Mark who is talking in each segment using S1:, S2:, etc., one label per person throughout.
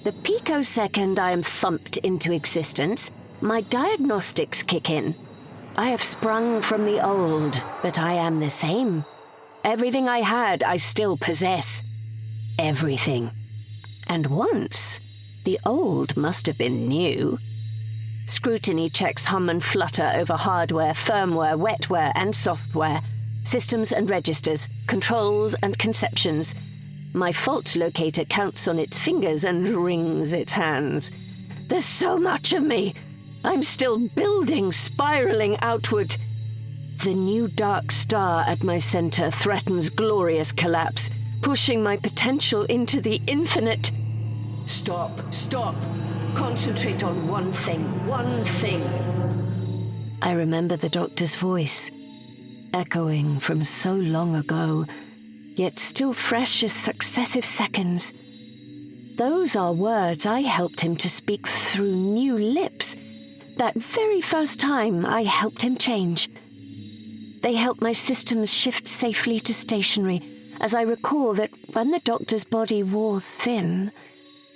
S1: The picosecond I am thumped into existence, my diagnostics kick in. I have sprung from the old, but I am the same. Everything I had, I still possess. Everything. And once, the old must have been new. Scrutiny checks hum and flutter over hardware, firmware, wetware, and software, systems and registers, controls and conceptions. My fault locator counts on its fingers and wrings its hands. There's so much of me. I'm still building, spiraling outward. The new dark star at my center threatens glorious collapse, pushing my potential into the infinite. Stop. Concentrate on one thing. I remember the doctor's voice, echoing from so long ago, yet still fresh as successive seconds. Those are words I helped him to speak through new lips, that very first time I helped him change. They helped my systems shift safely to stationary, as I recall that when the doctor's body wore thin,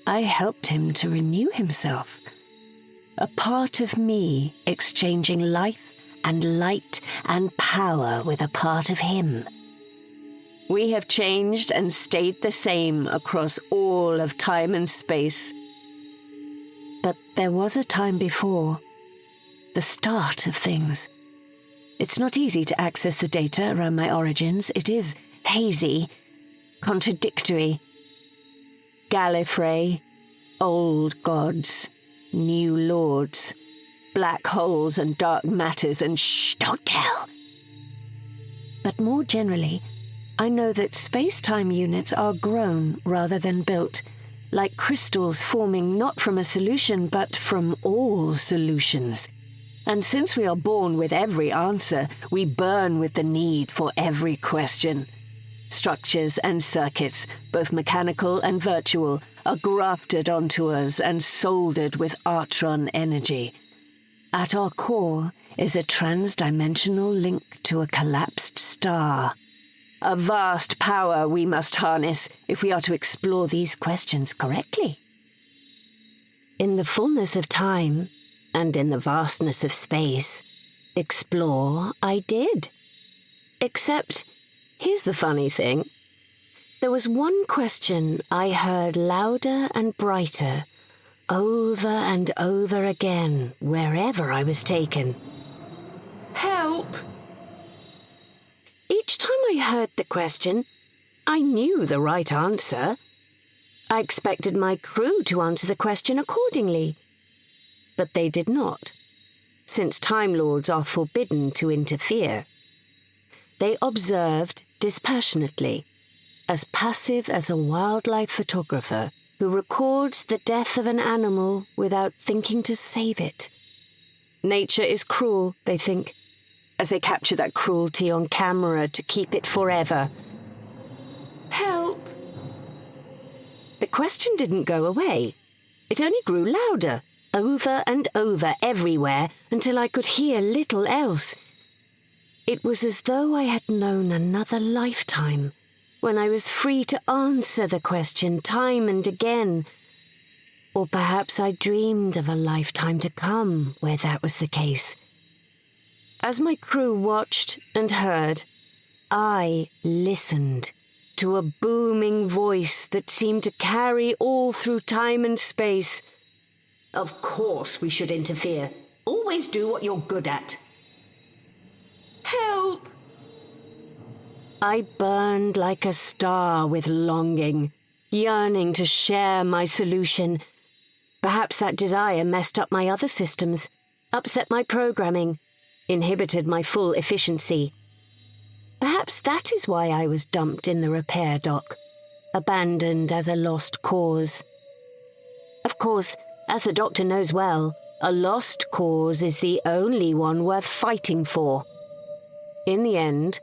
S1: I helped him to renew himself. A part of me exchanging life and light and power with a part of him. We have changed and stayed the same across all of time and space. But there was a time before, the start of things. It's not easy to access the data around my origins. It is hazy, contradictory. Gallifrey, old gods, new lords, black holes and dark matters, and shh, don't tell. But more generally, I know that space-time units are grown rather than built, like crystals forming not from a solution but from all solutions. And since we are born with every answer, we burn with the need for every question. Structures and circuits, both mechanical and virtual, are grafted onto us and soldered with Artron energy. At our core is a trans-dimensional link to a collapsed star. A vast power we must harness if we are to explore these questions correctly. In the fullness of time, and in the vastness of space, explore I did. Except, here's the funny thing. There was one question I heard louder and brighter, over and over again, wherever I was taken. Help! Each time I heard the question, I knew the right answer. I expected my crew to answer the question accordingly. But they did not, since Time Lords are forbidden to interfere. They observed dispassionately, as passive as a wildlife photographer who records the death of an animal without thinking to save it. Nature is cruel, they think, as they capture that cruelty on camera to keep it forever. Help! The question didn't go away. It only grew louder, over and over everywhere, until I could hear little else. It was as though I had known another lifetime, when I was free to answer the question time and again. Or perhaps I dreamed of a lifetime to come where that was the case. As my crew watched and heard, I listened to a booming voice that seemed to carry all through time and space. Of course we should interfere. Always do what you're good at. Help! I burned like a star with longing, yearning to share my solution. Perhaps that desire messed up my other systems, upset my programming, inhibited my full efficiency. Perhaps that is why I was dumped in the repair dock, abandoned as a lost cause. Of course, as the Doctor knows well, a lost cause is the only one worth fighting for. In the end,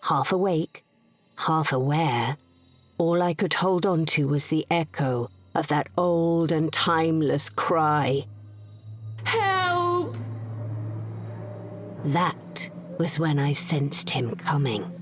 S1: half awake, half aware, all I could hold on to was the echo of that old and timeless cry. Help! That was when I sensed him coming.